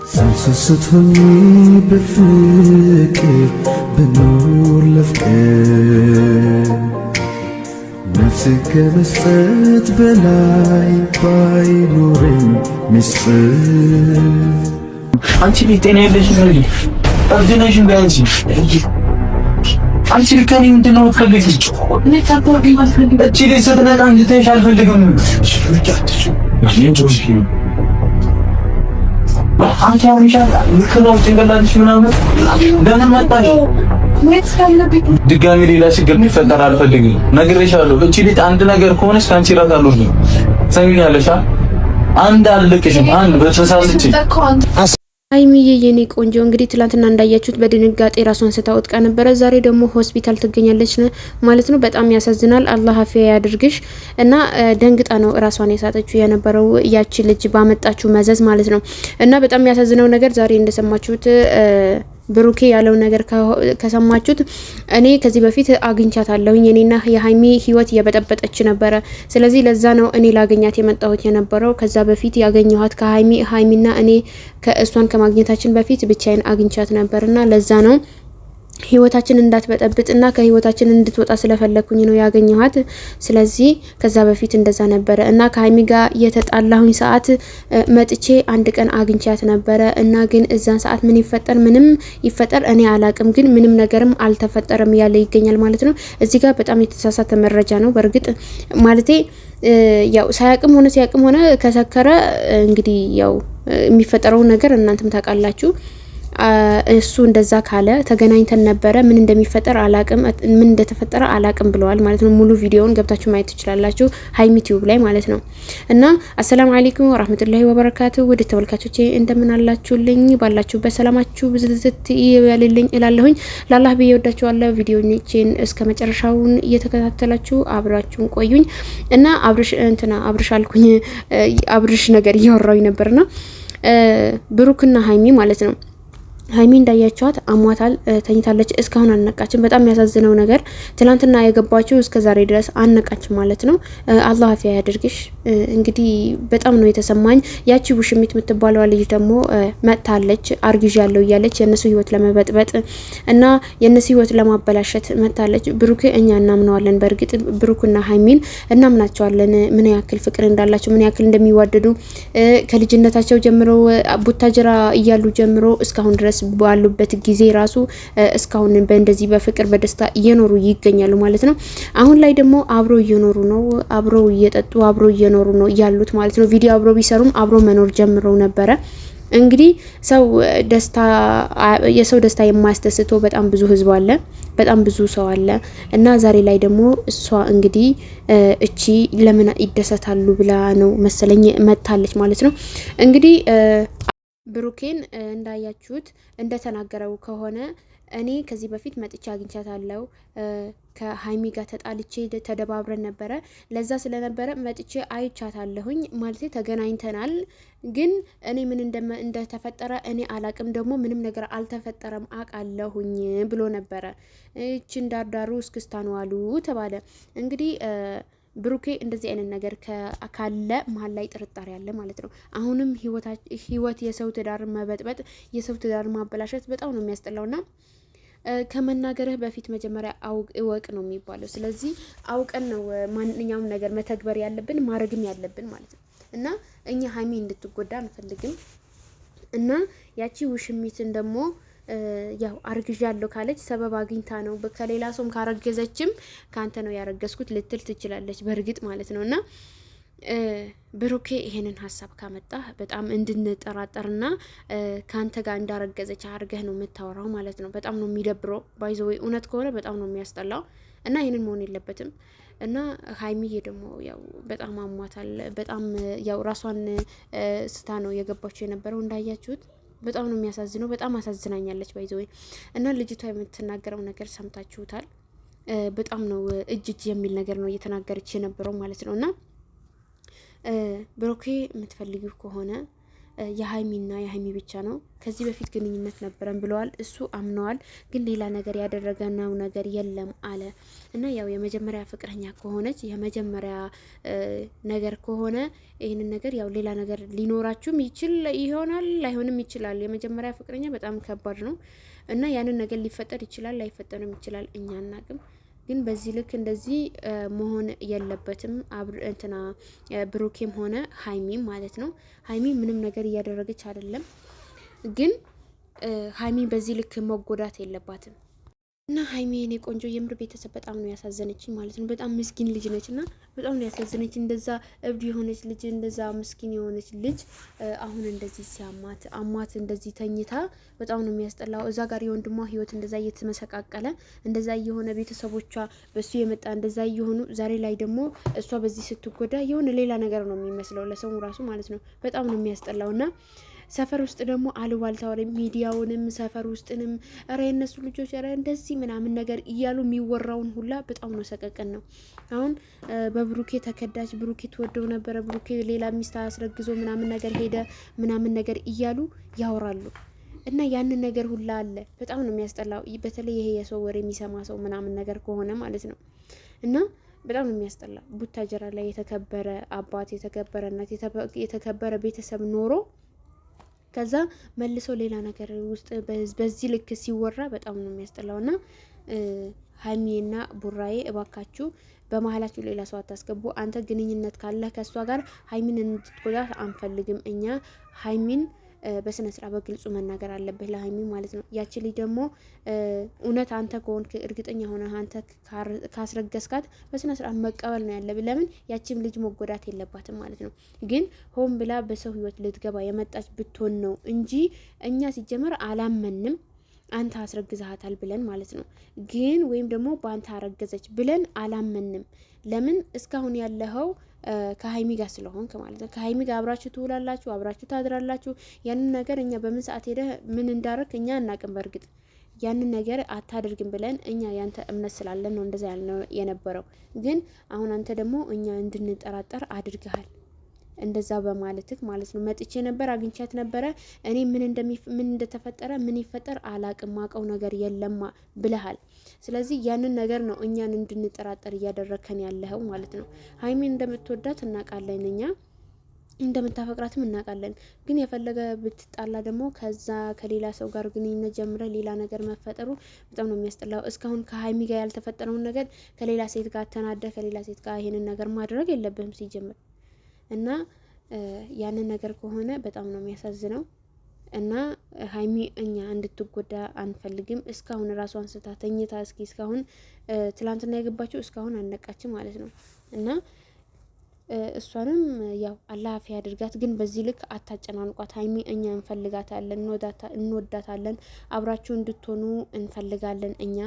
ሳልሰስትሆኝ በፍቅር ብኖር ለፍቅር ነፍስ ከመስጠት በላይ ባይኖረኝ ምስጢር አንቺ ጤና የለሽም እንዴ? አብደናሽን ቢያንስ አንቺ ልከኔ ምንድነው የምትፈልጊው? እቺ ልጅ ስትነቃ እንድትይሽ አልፈልግም። አንቺ አውሪሻል ልክነው ጭንቅላትሽ ምናምን ለምን መጣሽ? ድጋሚ ሌላ ችግር እንዲፈጠር አልፈልግም። ነግሬሻለሁ። እቺ ልጅ አንድ ነገር ከሆነች ከአንቺ እራታለሁ። ሰሚኛለሽ? አንድ አልልቅሽም። አንድ በተሳስቼ ሀይሚዬ የኔ ቆንጆ እንግዲህ ትላንትና እንዳያችሁት በድንጋጤ ራሷን ስታወጥቃ ነበረ። ዛሬ ደግሞ ሆስፒታል ትገኛለች ማለት ነው። በጣም ያሳዝናል። አላህ አፊያ ያድርግሽ። እና ደንግጣ ነው ራሷን የሳተችው የነበረው ያቺ ልጅ ባመጣችው መዘዝ ማለት ነው። እና በጣም ያሳዝነው ነገር ዛሬ እንደሰማችሁት ብሩኬ ያለው ነገር ከሰማችሁት እኔ ከዚህ በፊት አግኝቻታለሁኝ እኔና የሀይሚ ህይወት እየበጠበጠች ነበረ። ስለዚህ ለዛ ነው እኔ ላገኛት የመጣሁት የነበረው። ከዛ በፊት ያገኘኋት ከሀይሚና እኔ ከእሷን ከማግኘታችን በፊት ብቻዬን አግኝቻት ነበርና ለዛ ነው ህይወታችን እንዳትበጠብጥና ከህይወታችን እንድትወጣ ስለፈለኩኝ ነው ያገኘኋት። ስለዚህ ከዛ በፊት እንደዛ ነበረ እና ከሀይሚ ጋር የተጣላሁኝ ሰዓት መጥቼ አንድ ቀን አግኝቻት ነበረ እና ግን እዛን ሰዓት ምንም ይፈጠር እኔ አላቅም፣ ግን ምንም ነገርም አልተፈጠረም ያለ ይገኛል ማለት ነው። እዚህ ጋር በጣም የተሳሳተ መረጃ ነው። በእርግጥ ማለቴ ያው ሳያቅም ሆነ ሲያቅም ሆነ ከሰከረ እንግዲህ ያው የሚፈጠረው ነገር እናንተም ታውቃላችሁ። እሱ እንደዛ ካለ ተገናኝተን ነበረ ምን እንደሚፈጠር አላቅም፣ ምን እንደተፈጠረ አላቅም ብለዋል ማለት ነው። ሙሉ ቪዲዮውን ገብታችሁ ማየት ትችላላችሁ ሀይሚ ቲዩብ ላይ ማለት ነው። እና አሰላሙ አለይኩም ወራህመቱላሂ ወበረካቱ ውድ ተመልካቾቼ እንደምን አላችሁልኝ? ባላችሁበት ሰላማችሁ ብዝዝት ይበልልኝ እላለሁኝ። ለአላህ ብዬ ወዳችኋለሁ። ቪዲዮዎችን እስከ መጨረሻውን እየተከታተላችሁ አብራችሁን ቆዩኝ። እና አብርሽ ነገር እያወራሁኝ ነበርና ብሩክና ሀይሚ ማለት ነው። ሀይሚ እንዳያቸዋት አሟታል፣ ተኝታለች። እስካሁን አልነቃችም። በጣም የሚያሳዝነው ነገር ትላንትና የገባችው እስከ ዛሬ ድረስ አልነቃችም ማለት ነው። አላህ አፊያ ያድርግሽ። እንግዲህ በጣም ነው የተሰማኝ። ያቺ ውሽሚት የምትባለዋ ልጅ ደግሞ መጥታለች፣ አርግዣለሁ እያለች የእነሱ ህይወት ለመበጥበጥ እና የእነሱ ህይወት ለማበላሸት መጥታለች። ብሩክ እኛ እናምነዋለን። በእርግጥ ብሩክና ሀይሚን እናምናቸዋለን፣ ምን ያክል ፍቅር እንዳላቸው፣ ምን ያክል እንደሚዋደዱ ከልጅነታቸው ጀምሮ ቡታጅራ እያሉ ጀምሮ እስካሁን ድረስ ባሉበት ጊዜ ራሱ እስካሁን በእንደዚህ በፍቅር በደስታ እየኖሩ ይገኛሉ ማለት ነው። አሁን ላይ ደግሞ አብሮ እየኖሩ ነው፣ አብሮ እየጠጡ አብሮ እየኖሩ ነው ያሉት ማለት ነው። ቪዲዮ አብሮ ቢሰሩም አብሮ መኖር ጀምረው ነበረ። እንግዲህ የሰው ደስታ የማያስደስተው በጣም ብዙ ህዝብ አለ፣ በጣም ብዙ ሰው አለ እና ዛሬ ላይ ደግሞ እሷ እንግዲህ እቺ ለምን ይደሰታሉ ብላ ነው መሰለኝ መታለች ማለት ነው። እንግዲህ ብሩኬን እንዳያችሁት እንደተናገረው ከሆነ እኔ ከዚህ በፊት መጥቼ አግኝቻታለሁ። ከሀይሚ ጋር ተጣልቼ ተደባብረን ነበረ። ለዛ ስለነበረ መጥቼ አይቻታለሁኝ ማለት ተገናኝተናል። ግን እኔ ምን እንደተፈጠረ እኔ አላቅም፣ ደግሞ ምንም ነገር አልተፈጠረም አቃለሁኝ ብሎ ነበረ። እቺን ዳርዳሩ እስክስታን ዋሉ ተባለ። እንግዲህ ብሩኬ እንደዚህ አይነት ነገር ካለ መሀል ላይ ጥርጣሬ አለ ማለት ነው። አሁንም ህይወት የሰው ትዳር መበጥበጥ፣ የሰው ትዳር ማበላሸት በጣም ነው የሚያስጠላውና ከመናገርህ በፊት መጀመሪያ እወቅ ነው የሚባለው። ስለዚህ አውቀን ነው ማንኛውም ነገር መተግበር ያለብን ማድረግም ያለብን ማለት ነው። እና እኛ ሀይሚ እንድትጎዳ አንፈልግም። እና ያቺ ውሽሚትን ደግሞ ያው አርግዣለሁ ካለች ሰበብ አግኝታ ነው። ከሌላ ሰውም ካረገዘችም ካንተ ነው ያረገዝኩት ልትል ትችላለች በእርግጥ ማለት ነውና ብሩኬ ይሄንን ሀሳብ ካመጣ በጣም እንድንጠራጠርና ካንተ ጋር እንዳረገዘች አርገህ ነው የምታወራው ማለት ነው። በጣም ነው የሚደብረው። ባይዘው እውነት ከሆነ በጣም ነው የሚያስጠላው እና ይሄንን መሆን የለበትም። እና ሀይሚዬ ደግሞ ያው በጣም አሟታል። በጣም ያው ራሷን ስታ ነው የገባችው የነበረው እንዳያችሁት። በጣም ነው የሚያሳዝነው። በጣም አሳዝናኛለች ባይዘው እና ልጅቷ የምትናገረው ነገር ሰምታችሁታል። በጣም ነው እጅ የሚል ነገር ነው እየተናገረች የነበረው ማለት ነውና ብሩኬ የምትፈልጊው ከሆነ የሀይሚና የሀይሚ ብቻ ነው። ከዚህ በፊት ግንኙነት ነበረን ብለዋል። እሱ አምነዋል። ግን ሌላ ነገር ያደረገነው ነገር የለም አለ እና ያው የመጀመሪያ ፍቅረኛ ከሆነች የመጀመሪያ ነገር ከሆነ ይህንን ነገር ያው ሌላ ነገር ሊኖራችሁም ይችል ይሆናል፣ ላይሆንም ይችላል። የመጀመሪያ ፍቅረኛ በጣም ከባድ ነው እና ያንን ነገር ሊፈጠር ይችላል፣ ላይፈጠርም ይችላል። እኛ አናቅም። ግን በዚህ ልክ እንደዚህ መሆን የለበትም። እንትና ብሩኬም ሆነ ሀይሚም ማለት ነው። ሀይሚ ምንም ነገር እያደረገች አይደለም፣ ግን ሀይሚ በዚህ ልክ መጎዳት የለባትም። እና ሀይሚ የኔ ቆንጆ የምር ቤተሰብ በጣም ነው ያሳዘነችኝ ማለት ነው። በጣም ምስኪን ልጅ ነች እና በጣም ነው ያሳዘነች። እንደዛ እብድ የሆነች ልጅ፣ እንደዛ ምስኪን የሆነች ልጅ አሁን እንደዚህ ሲያማት አሟት እንደዚህ ተኝታ በጣም ነው የሚያስጠላው። እዛ ጋር የወንድሟ ህይወት እንደዛ እየተመሰቃቀለ እንደዛ እየሆነ ቤተሰቦቿ በሱ የመጣ እንደዛ እየሆኑ ዛሬ ላይ ደግሞ እሷ በዚህ ስትጎዳ የሆነ ሌላ ነገር ነው የሚመስለው ለሰው ራሱ ማለት ነው። በጣም ነው የሚያስጠላው እና ሰፈር ውስጥ ደግሞ አሉባልታ ወሬ ሚዲያውንም ሰፈር ውስጥንም ኧረ የነሱ ልጆች ኧረ እንደዚህ ምናምን ነገር እያሉ የሚወራውን ሁላ በጣም ነው ሰቀቀን ነው። አሁን በብሩኬ ተከዳች፣ ብሩኬ ትወደው ነበረ፣ ብሩኬ ሌላ ሚስት አስረግዞ ምናምን ነገር ሄደ ምናምን ነገር እያሉ ያወራሉ እና ያንን ነገር ሁላ አለ። በጣም ነው የሚያስጠላው። በተለይ ይሄ የሰው ወሬ የሚሰማ ሰው ምናምን ነገር ከሆነ ማለት ነው እና በጣም ነው የሚያስጠላ። ቡታጀራ ላይ የተከበረ አባት፣ የተከበረ እናት፣ የተከበረ ቤተሰብ ኖሮ ከዛ መልሶ ሌላ ነገር ውስጥ በዚህ ልክ ሲወራ በጣም ነው የሚያስጠላው። እና ሀይሚና ቡራዬ እባካችሁ በመሀላችሁ ሌላ ሰው አታስገቡ። አንተ ግንኙነት ካለ ከእሷ ጋር ሀይሚን እንድትጎዳት አንፈልግም እኛ። ሀይሚን በስነ ስርዓት በግልጹ መናገር አለብህ ለሀይሚ ማለት ነው። ያቺ ልጅ ደግሞ እውነት አንተ ከሆንክ እርግጠኛ ሆነ አንተ ካስረገስካት በስነ ስርዓት መቀበል ነው ያለብህ። ለምን ያቺም ልጅ መጎዳት የለባትም ማለት ነው። ግን ሆን ብላ በሰው ህይወት ልትገባ የመጣች ብትሆን ነው እንጂ እኛ ሲጀመር አላመንም አንተ አስረግዛሃታል ብለን ማለት ነው። ግን ወይም ደግሞ በአንተ አረገዘች ብለን አላመንም። ለምን እስካሁን ያለኸው ከሀይሚ ጋር ስለሆንክ ማለት ነው። ከሀይሚ ጋር አብራችሁ ትውላላችሁ፣ አብራችሁ ታድራላችሁ። ያንን ነገር እኛ በምን ሰዓት ሄደህ ምን እንዳረክ እኛ አናቅም። በእርግጥ ያንን ነገር አታደርግም ብለን እኛ ያንተ እምነት ስላለን ነው እንደዛ ያልነው የነበረው። ግን አሁን አንተ ደግሞ እኛ እንድንጠራጠር አድርገሃል። እንደዛ በማለትክ ማለት ነው። መጥቼ ነበር፣ አግኝቻት ነበረ። እኔ ምን እንደተፈጠረ ምን ይፈጠር አላቅም፣ ማቀው ነገር የለማ ብለሃል። ስለዚህ ያንን ነገር ነው እኛን እንድንጠራጠር እያደረከን ያለኸው ማለት ነው። ሀይሚን እንደምትወዳት እናውቃለን፣ እኛ እንደምታፈቅራትም እናውቃለን። ግን የፈለገ ብትጣላ ደግሞ ከዛ ከሌላ ሰው ጋር ግንኙነት ጀምረ ሌላ ነገር መፈጠሩ በጣም ነው የሚያስጠላው። እስካሁን ከሀይሚ ጋር ያልተፈጠረውን ነገር ከሌላ ሴት ጋር ተናደ ከሌላ ሴት ጋር ይሄንን ነገር ማድረግ የለብህም ሲጀምር እና ያንን ነገር ከሆነ በጣም ነው የሚያሳዝነው። እና ሀይሚ እኛ እንድትጎዳ አንፈልግም። እስካሁን ራሷን ስታ ተኝታ እስካሁን ትላንትና የገባችው እስካሁን አልነቃችም ማለት ነው። እና እሷንም ያው አላፊ አድርጋት፣ ግን በዚህ ልክ አታጨናንቋት። ሀይሚ እኛ እንፈልጋታለን፣ እንወዳታለን፣ አብራችሁ እንድትሆኑ እንፈልጋለን እኛ